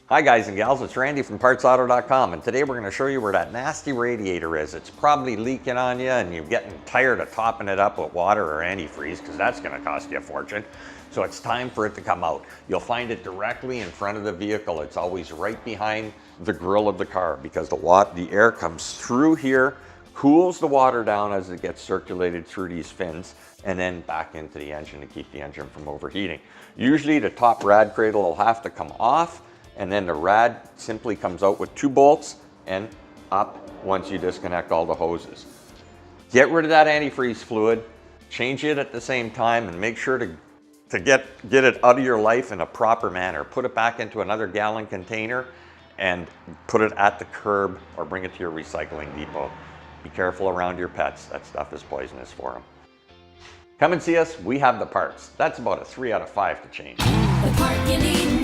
Hi guys and gals, it's Randy from PartsAuto.com, and today we're going to show you where that nasty radiator is. It's probably leaking on you and you're getting tired of topping it up with water or antifreeze because that's going to cost you a fortune. So it's time for it to come out. You'll find it directly in front of the vehicle. It's always right behind the grille of the car because the air comes through here, cools the water down as it gets circulated through these fins, and then back into the engine to keep the engine from overheating. Usually the top rad cradle will have to come off, and then the rad simply comes out with 2 bolts and up once you disconnect all the hoses. Get rid of that antifreeze fluid, change it at the same time, and make sure to get it out of your life in a proper manner. Put it back into another gallon container and put it at the curb or bring it to your recycling depot. Be careful around your pets. That stuff is poisonous for them. Come and see us. We have the parts. That's about a 3 out of 5 to change. The part you need